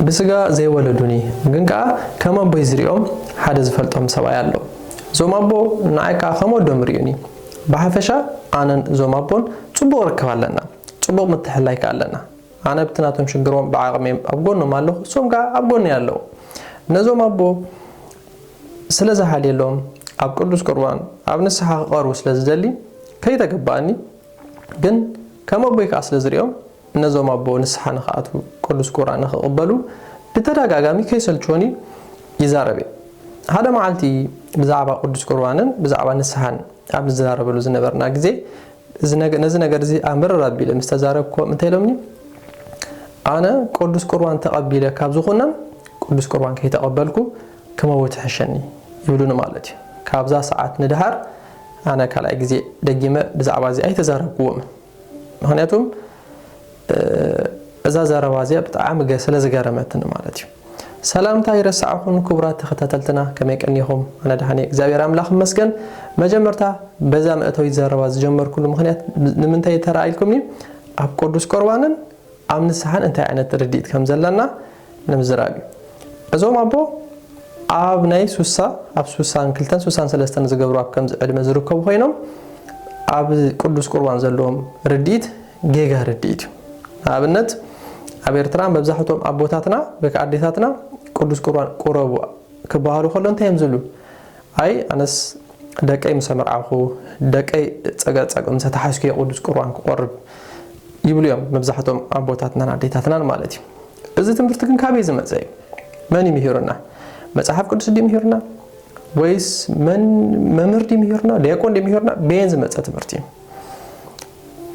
بسجا زي ولدوني جنكا كم أبو يزريهم حد زفلتهم سواء الله زوم أبو نعيكا خمو دمريوني بحفشة أنا زوم أبون تبو ركب لنا تبو متحلايك لنا أنا بتناتهم شجرون بعقمي أبقونه ماله سوم جا أبقوني الله نزوم أبو سلزة حالي لهم أبقدس قربان أبنسها قاروس لزدلي كي تقباني جن كم أبو يكاس لزريهم نزوم أبو نسحة نخاتو قدس قرآن نخقبلو بتراجع جامي كيسل شوني يزاربي هذا معلتي بزعبة قدس قرآن بزعبة نسحان أبن زارب لو زنبرنا جزء نزنا جرزي أمر ربي لمستزارب كو متهلمني أنا قدس قرآن تقبله كابزخنا قدس قرآن كي تقبلكو كما هو تحشني يقولون مالتي كابزا ساعات ندهر أنا كلا جزء دقيمة بزعبة زي أي تزارب قوم هنيتهم إذا زاروازيا بتعامل جسلا زجارمتنا مالتي سلام تاي رسعهم كبرات تختتلتنا كما يكنيهم أنا دهني زاوية أملاخ مسكن مجمرتا بزام أتوي زارواز جمر كل مخنيات من تاي ترى عيلكمني أب قدس قربانا أمن السحان أنت يعني ترديد كم زلنا نمزرابي أزوم أبو أب ناي سوسا أب سوسان كلتن سوسان سلستن زجبروا أب كم علم زركوا هينهم أب قدس قربان زلهم رديد جيجا رديد أبنت أبيرتران ببزحتهم أبوتاتنا بكعديتاتنا قدس قرآن قربوا كبارو خلون تيمزلو أي أنس دكاي مسمر عخو دكاي تسقط مستحاسكي قدس قرآن قرب يبلو يوم ببزحتهم أبوتاتنا عديتاتنا مالتي إذا تمرتكن كابيز مزاي ماني مهيرنا مصحف قدس دي مهيرنا ويس من ممر دي مهيرنا ليكون دي مهيرنا بينز مصا تمرتي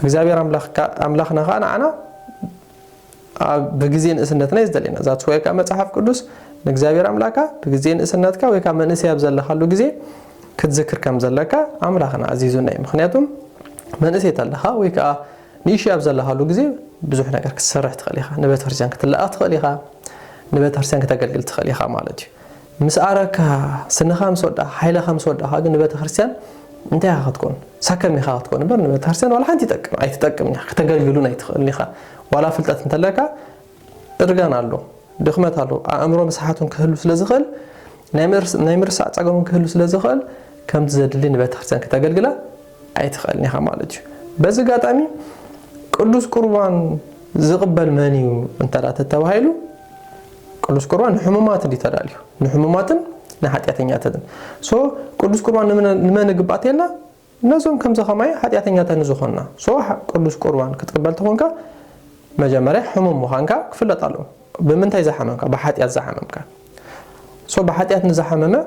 እግዚአብሔር አምላክና ካና በጊዜን እስነትና ይዝደለና ዛት ወይ ከመጽሐፍ ቅዱስ እግዚአብሔር አምላካ በጊዜን እስነትካ ወይ ከመንስ ያብዘለኻሉ ጊዜ ክትዝክር ከምዘለካ አምላክና አዚዙና ምክንያቱም መንስ የተለኻ ወይ ከ ኒሽ ያብዘለኻሉ ጊዜ ብዙ ነገር ክሰራህ ትኸሊኻ ንቤተ ክርስቲያን ክትላአ ትኸሊኻ ንቤተ ክርስቲያን ከተገልግል ትኸሊኻ ማለት እዩ ምስአረካ ስነኻም ሰወዳ ኃይለኻም ሰወዳ ግን ንቤተ ክርስቲያን انت يا خاتكون سكر مي خاتكون برن بتحسن ولا حنتي تطقم اي تطقمني كتغلغلون اي تخليخا ولا فلطت انتلكا ارغان አሉ ድኽመት አሉ አእምሮ መስሓቱን ክህሉ ስለዝኽል ናይምርሳ ጻገሙን ክህሉ ስለዝኽል ከም ዝዘድልን በተክርሰን ከተገልግላ አይ ትኸልኒኻ ማለት እዩ በዚህ ጋጣሚ ቅዱስ ቁርባን ዝቅበል ማንዩ እንተላ ተተባሃይሉ ቅዱስ ቁርባን ህሙማት እንዲተዳልዩ ህሙማትን نحاتياتنياتن سو قدوس قربان نمن غباتيلا نزوم كم زخماي حاتياتنياتن زخنا سو قدوس قربان كتقبل تخونكا مجمري حمم مخانكا كفلطالو بمنتاي زحممكا بحاتيات زحممكا سو بحاتيات نزحممه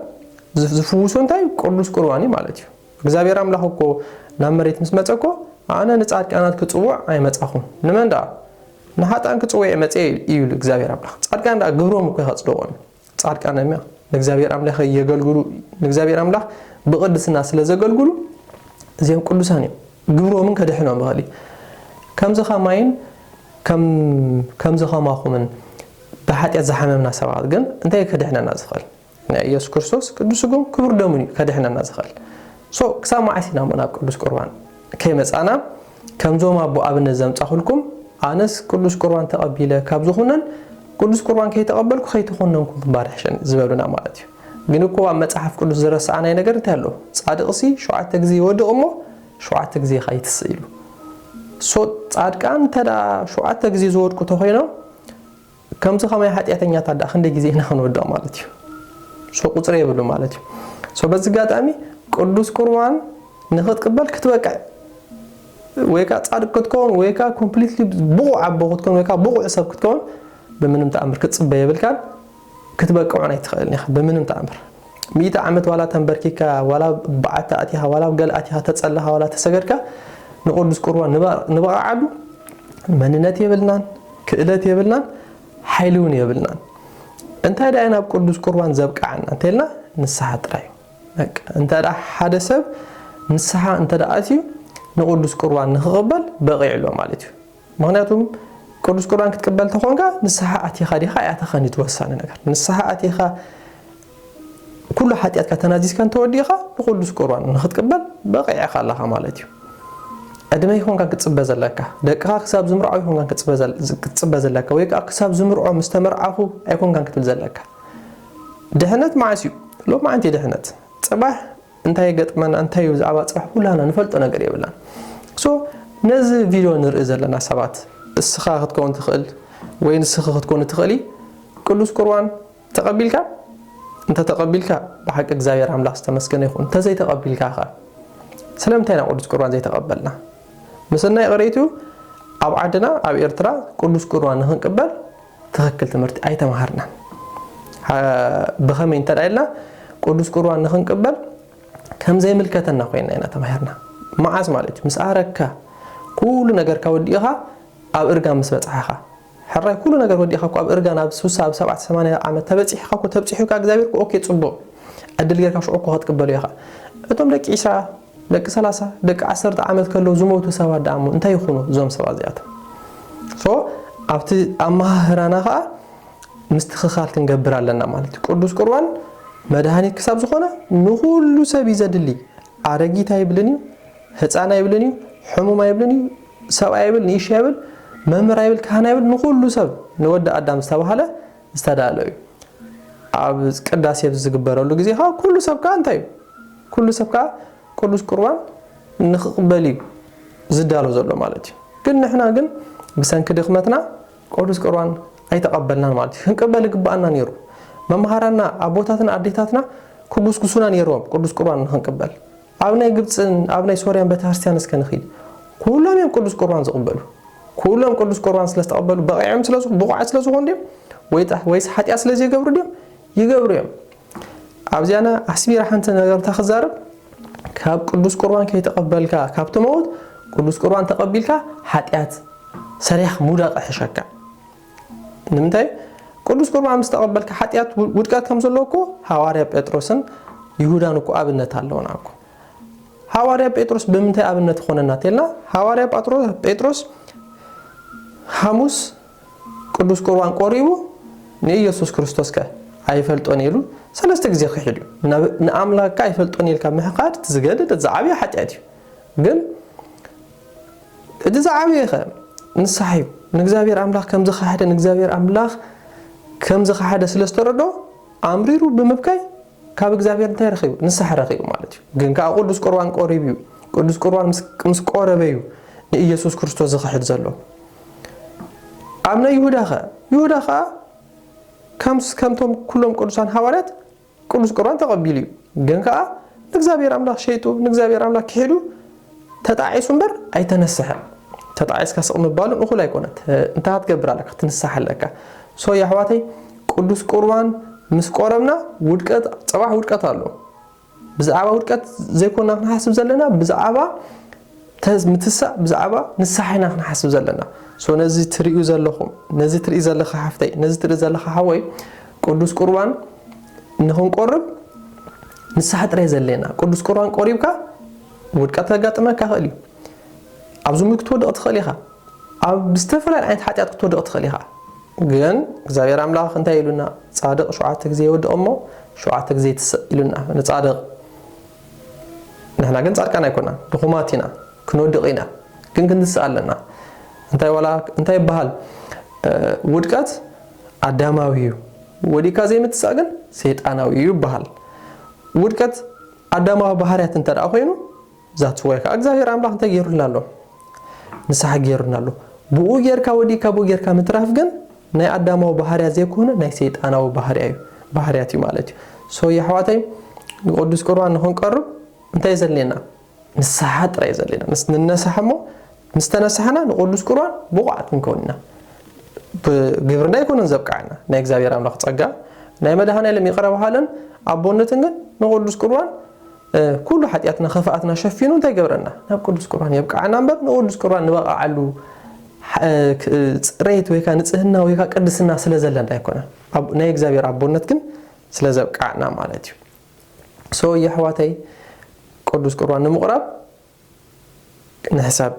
زفوسون تاي قدوس قرباني مالتي እግዚአብሔር አምላክ እኮ ናመሬት ምስመጸኮ አነ ንጻድቃናት ክጽውዕ አይመጻኹም ንመንዳ ንሓጣን ክጽውዕ የመጽ ይብል እግዚአብሔር አምላክ ጻድቃን ዳ ግብሮም እኮ ይኸጽደውን ጻድቃን ነሚያ እግዚአብሔር አምላክ የገልግሉ እግዚአብሔር አምላክ በቅድስና ስለዘገልግሉ እዚያም ቅዱሳን ግብሮምን ከደህናው ባህሊ ከምዘኻማይን ከምዘኻማኹምን በኃጢአት ዘሐመምና ሰባት ግን እንታይ ከደህናና ዝኸል ኢየሱስ ክርስቶስ ቅዱስኩም ክብር ደሙኒ ከደህናና ዝኸል ሶ ክሳማዓሲና መናብ ቅዱስ ቁርባን ከመጻና ከምዞም አቦ አብነት ዘምጻኹልኩም አነስ ቅዱስ ቁርባን ተቀቢለ ካብዝኹነን ቅዱስ ቁርባን ከይተቀበልኩ ከይተኾነንኩም ባርሕሽን ዝበሉና ማለት እዩ ግን እኮ መጽሐፍ ቅዱስ ዘረሳና ነገር እንታሎ ጻድቅሲ 7 ጊዜ ወድቅሞ 7 ጊዜ ኸይትስኢሉ ሶ ጻድቃን ተዳ 7 ጊዜ ዝወድቁ ተኾይነው ከምዚ ኸማይ ኃጢአተኛ ታዳ ክንደ ጊዜ ናንወዳ ማለት እዩ ሶ ቁጽር ይብሉ ማለት እዩ ሶ በዚህ ጋጣሚ ቅዱስ ቁርባን ንኽትቀበል ክትበቃ ወይካ ጻድቅ ክትኮን ወይካ ኮምፕሊትሊ ብቑዕ አቦ ክትኮን ወይካ ብቑዕ ሰብ ክትኮን በምንም ተአምር ክትጽበይ ይብልካል ክትበቃውና ይትኸልኒ በምንም ተአምር 100 ዓመት ዋላ ተንበርኪካ ዋላ በዓታ አቲሃ ዋላ ገልአቲሃ ተጸለሃ ዋላ ተሰገድካ ንቅዱስ ቁርባን ንበቃዓሉ መንነት ይብልናን ክእለት ይብልናን ኃይሉን ይብልናን እንታይ ዳይና ቅዱስ ቁርባን ዘብቃዓና እንተልና ንስሐ ጥራይ በቃ እንተዳ ሓደ ሰብ ንስሐ እንተዳ አትዩ ንቅዱስ ቁርባን ንኽቀበል በቂዕሎ ማለት እዩ ምክንያቱም ቅዱስ ቁርባን ክትቀበል ተኾንካ ንስሐ አቲኻ ዲኻ ያተኸኒ ተወሳነ ነገር ንስሐ አቲኻ ኩሉ ኃጢአትካ ተናዚስካ ተወዲኻ ንቅዱስ ቁርባን ንኽትቀበል በቂዕኻ ኣለኻ ማለት እዩ أدمي هون كان كتصب زلكا دقها كسب زمرعه هون كان كتصب زلكا ويك كسب زمرعه مستمر عفو يكون كان كتب زلكا دهنت معسيو لو ما أنت دهنت صباح انتي قطمن انتي زعبا صباح كلنا نفلطو ነገር ይብላል ሶ ነዚ ቪዲዮ ንርኢ ዘለና ሰባት እስኻ ክትኮን ትኽእል ወይ ንስኻ ክትኮን ትኽእሊ ቅዱስ ቁርባን ተቀቢልካ انت ተቀቢልካ بحق እግዚአብሔር አምላክ ተመስገነ ይሁን እንተ ዘይ ተቀቢልካ ስለምንታይ ነው ቅዱስ ቁርባን ዘይ ተቀበልና ምስና ይቀሪቱ ኣብ ዓድና ኣብ ኤርትራ ቅዱስ ቁርባን ንኽንቅበል ትክክል ትምህርቲ ኣይተማሃርና بخمين ترى قدوس قرآن نخن قبل كم زي ملكتنا خوينا هنا تمهرنا ما عز مالك مسأرك كل نجار كوديها أو إرجع مسبتها حرة كل نجار كوديها أو إرجع نبس وساب 7-8 عام تبتيح خاكو تبتيحك أجزابك أوكي تصبو أدلجر كاش أوكو هات قبليها أتوم لك عشرة لك 3 لك 10 عامات كله زموت وسوا دعمو أنت يخونو زوم سوا زيادة فو أبتي أما هرانها مستخخال كنقبر لنا مالك قدوس قرآن مدهانيت كساب زخونه نخلو سب يزدلي عرقيتا يبلني هصانا يبلني حموما يبلني سبا يبل نيش يبل ممر يبل كهنا يبل نخلو سب نود ادم استبحاله استدالو اب قداسي بزغبرلو غزي ها كل سب كان تاي كل سب كا قدوس قرآن نخقبلي زدالو زلو مالتي كن احنا كن بسنك دخمتنا قدوس قرآن اي تقبلنا مالتي نقبل قبانا نيرو ممهارنا ابوتاتنا اديتاتنا كبوس كسونا نيروم قدوس قرآن نقبل ابناي ግብጽን ابناي سوريان بتهرستيان اسكنخيل كلهم يم قدوس قرآن زقبلوا كلهم قدوس قرآن ስለተቀበሉ በقعም ስለሱ بقع ስለሱ ሆንዴም ወይስ ኃጢያ ስለዚህ ይገብሩም አብዚያና አስቢራ ሐንተ ነገር ተخزارب ካብ ቅዱስ ቁርባን ከይተቀበልካ ካብተ ሞት ቅዱስ ቁርባን ተቀበልካ ኃጢያት ሰሪሕ ሙዳቅ ሕሸካ ንምንታይ ቅዱስ ቁርባን መስተቀበልካ ኃጢያት ውድቃት ከም ዘለውኮ ሐዋርያ ጴጥሮስን ይሁዳን እኮ አብነት አለውና እኮ ሐዋርያ ጴጥሮስ በምንታይ አብነት ሆነና ተልና ሐዋርያ ጴጥሮስ ሐሙስ ቅዱስ ቁርባን ቆሪቡ ኢየሱስ ክርስቶስ አይፈልጦን ይሉ ሰለስተ ጊዜ ኸይዱ ንአምላክ አይፈልጦን ይልካ መሐቃድ ትዝገደድ ተዛዓቢ ኃጢያት ግን ተዛዓቢ ንሳሒብ ንእግዚአብሔር አምላክ ከም ዝኸሓደ ንእግዚአብሔር አምላክ ከም ዝኸሓደ ስለስተረዶ አምሪሩ በመብካይ ካብ እግዚአብሔር እንታይ ረኺቡ ንሳሕ ረኺቡ ማለት እዩ ግን ካ ቅዱስ ቁርባን ቆሪቡ ቅዱስ ቁርባን ምስ ቆረበዩ ንኢየሱስ ክርስቶስ ዝኸሕድ ዘሎ አብና ይሁዳኻ ከምቶም ኩሎም ቅዱሳን ሐዋርያት ቅዱስ ቁርባን ተቀቢሉ ግን ካ ንእግዚአብሔር አምላክ ሸይጡ ንእግዚአብሔር አምላክ ክሄዱ ተጣዒሱ እምበር አይተነስሐም ተጣዒስካ ስቕም ባሉ እኹል አይኮነት እንታይ ትገብራለካ ትንሳሐለካ ሶ ያህዋተይ ቅዱስ ቁርባን ምስ ቆረብና ውድቀት ጽባህ ውድቀት አለው ብዛዕባ ውድቀት ዘይኮና ክንሓስብ ዘለና ብዛዕባ ምትሳ ብዛዕባ ንሳሕና ክንሓስብ ዘለና ሶ ነዚ ትሪኡ ዘለኹም ነዚ ትርኢ ዘለኻ ሓፍተይ ነዚ ትርኢ ዘለኻ ሓወይ ቅዱስ ቁርባን ንኽንቆርብ ንሳሕ ጥራይ ዘለና ቅዱስ ቁርባን ቆሪብካ ውድቀት ተጋጥመካ ኸእል እዩ ኣብ ዝሙይ ክትወድቕ ትኽእል ኢኻ ኣብ ዝተፈላለዩ ዓይነት ሓጢያት ክትወድቕ ትኽእል ኢኻ ግን እግዚአብሔር አምላክ እንታይ ይሉና ጻድቅ 7 ጊዜ ይወድቅሞ 7 ጊዜ ትሰኢሉና ንጻድቅ ንሕና ግን ጻድቃን አይኮና ድኹማቲና ክንወድቅና ግን ክንስአለና እንታይ ይባሃል ውድቀት አዳማዊዩ ወዲካ ዘይምትሳእ ግን ሰይጣናዊ ይባሃል ውድቀት አዳማዊ ባህሪያት እንተዳ ኮይኑ ዛት ወይካ እግዚአብሔር አምላክ እንታይ ይሩልናሎ ንሳሕ ይሩልናሎ ብኡ ጌርካ ወዲካ ብኡ ጌርካ ምትራፍ ግን ናይ አዳማው ባህሪያ ዘይኮነ ናይ ሰይጣናው ባህሪያት ማለት እዩ ሶ ያህዋተይ ቅዱስ ቁርባን ንኽንቀርብ እንታይ ዘለና ንሳሕ ጥራይ ዘለና ንነሳሕሞ ምስተነሳሕና ንቅዱስ ቁርባን ብቑዓት ንኮንና ግብርና ይኮነን ዘብቃዕና ናይ እግዚአብሔር አምላክ ጸጋ ናይ መድኃኔዓለም ይቅረብሃለን አቦነትን ግን ንቅዱስ ቁርባን ኩሉ ኃጢያትና ኸፋአትና ሸፊኑ እንታይ ገብረና ናብ ቅዱስ ቁርባን ይብቃዕና እምበር ንቅዱስ ቁርባን ንበቃዓሉ ጽሬት ወይካ ንጽህና ወይካ ቅድስና ስለዘለና አይኮነ ናይ እግዚአብሔር አቦነት ግን ስለዘብቃዕና ማለት እዩ ሶ ያህዋተይ ቅዱስ ቁርባን ንምቅራብ ንሕሳብ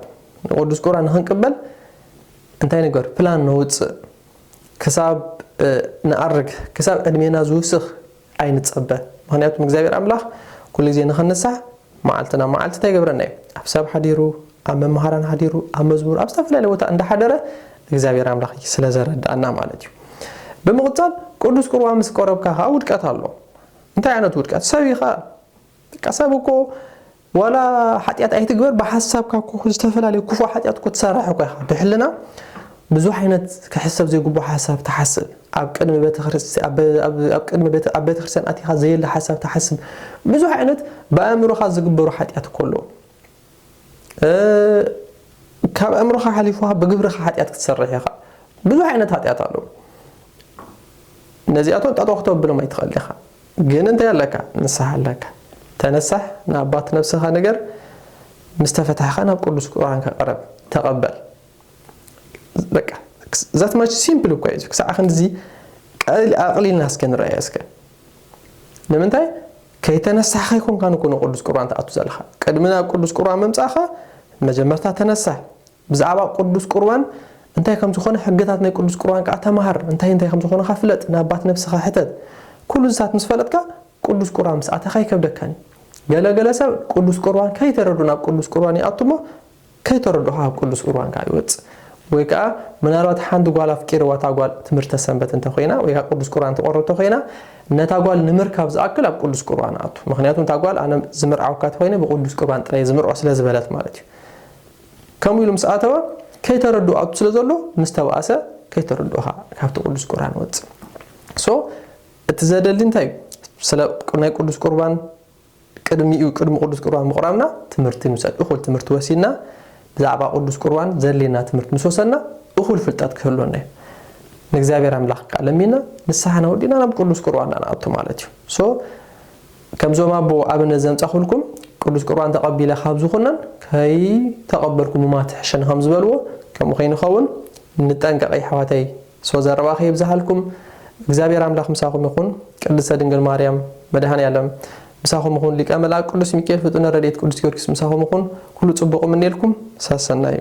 ቅዱስ ቁርባን ንኽንቅበል እንታይ ነገር ፕላን ነውጽእ ክሳብ ንኣርግ ክሳብ ዕድሜና ዝውስኽ ኣይንጸበ ምክንያቱም እግዚአብሔር አምላክ ኩሉ ግዜ ንኽንሳሕ መዓልትና መዓልቲ እንታይ ገብረና እዩ ኣብ ሰብ ሓዲሩ ኣብ መምሃራን ሓዲሩ ኣብ መዝሙር ኣብ ዝተፈላለዩ ቦታ እንዳሓደረ እግዚአብሔር ኣምላኽ ስለዘረዳእና ማለት እዩ ብምቕጻል ቅዱስ ቁርባን ምስ ቆረብካ ውድቀት ኣሎ እንታይ ዓይነት ውድቀት ሰቢኻ ቀሰብኮ ወላ ሓጢያት ኣይትግበር በሐሳብካ ኮ ዝተፈላለዩ ክፉ ሓጢያት ኮ ተሰራሕ ኮ ብሕልና ብዙሕ ዓይነት ክሕሰብ ዘይግቦ ሓሳብ ተሐስብ ኣብ ቅድሚ ቤተ ክርስቲያን ኣቲኻ ዘየለ ሓሳብ ተሐስብ ብዙሕ ዓይነት በአእምሮኻ ዝግበሩ ሓጢያት ኮሎ ካብ ኣእምሮኻ ሓሊፉኻ በግብርኻ ሓጢያት ክትሰርሕ ኢኻ ብዙሕ ዓይነት ሓጢያት ኣሎ ነዚኣቶም ጠጠኽቶ ብሎም ኣይትኽእል ኢኻ ግን እንታይ ኣለካ ንስሓ ኣለካ ተነሳሕ ንኣባት ነፍስኻ ነገር ምስተፈታሕኻ ናብ ቅዱስ ቁርባን ከቀረብ ተቐበል በቃ that much simple እኮ እዩ ክሳዕ ክንዚ ኣቕሊልና እስከ ንርአዮ እስከ ንምንታይ ከይተነሳሕኻ ይኮንካ ንኩኑ ቅዱስ ቁርባን ተኣቱ ዘለኻ ቅድሚ ናብ ቅዱስ ቁርባን ምምጻእኻ መጀመርታ ተነሳሕ ብዛዕባ ቅዱስ ቁርባን እንታይ ከም ዝኾነ ሕግታት ናይ ቅዱስ ቁርባን ከዓ ተማሃር እንታይ ከም ዝኾነ ፍለጥ ንኣባት ነፍስኻ ሕተት ኩሉ ዝሳት ምስ ፈለጥካ ቅዱስ ቁርባን ምስ ኣተኻ ይከብደካኒ ገለገለ ሰብ ቅዱስ ቁርባን ከይተረዱ ናብ ቅዱስ ቁርባን ይኣቱሞ ከይተረዱኻ ኣብ ቅዱስ ቁርባን ከዓ ይወፅእ ወይ ከዓ ምናልባት ሓንቲ ጓል ኣፍቂርዋ ታጓል ትምህርተ ሰንበት እንተ ኮይና ወይ ከዓ ቅዱስ ቁርባን ተቆረብቶ ኮይና ነታ ጓል ንምርካብ ዝኣክል ኣብ ቅዱስ ቁርባን ኣቱ ምክንያቱም ታጓል ኣነ ዝምርዓውካ ተኮይነ ብቅዱስ ቁርባን ጥራይ ዝምርዖ ስለ ዝበለት ማለት እዩ ከምኡ ኢሉ ምስ ኣተወ ከይተረዱ ኣቱ ስለ ዘሎ ምስ ተባእሰ ከይተረዱኻ ካብቲ ቅዱስ ቁርባን ወፅእ ሶ እቲ ዘደሊ እንታይ ስለ ናይ ቅዱስ ቁርባን ቅድሚ ቅዱስ ቁርባን ምቕራብና ትምህርቲ ንውሰድ እኹል ትምህርቲ ወሲድና ብዛዕባ ቅዱስ ቁርባን ዘሌና ትምህርቲ ንሶሰና እኹል ፍልጠት ክህልወና ንእግዚአብሔር ኣምላኽ ቃለሚና ንስሓና ወዲና ናብ ቅዱስ ቁርባን ናኣቱ ማለት እዩ ሶ ከምዞም ኣቦ ኣብነት ዘምጻኹልኩም ቅዱስ ቁርባን ተቐቢለ ካብ ዝኾነን ከይ ተቐበልኩም ማትሕሸን ከም ዝበልዎ ከምኡ ከይንኸውን ንጠንቀቕ ኣሕዋተይ ሶ ዘረባኺ ይብዛሃልኩም እግዚአብሔር ኣምላኽ ምሳኹም ይኹን ቅድስተ ድንግል ማርያም መድኃኔዓለም ምሳኹም ይኹን ሊቀ መላእክት ቅዱስ ሚካኤል ፍጡነ ረድኤት ቅዱስ ጊዮርጊስ ምሳኹም ይኹን ኩሉ ጽቡቕ ምንኤልኩም ሰሰናይ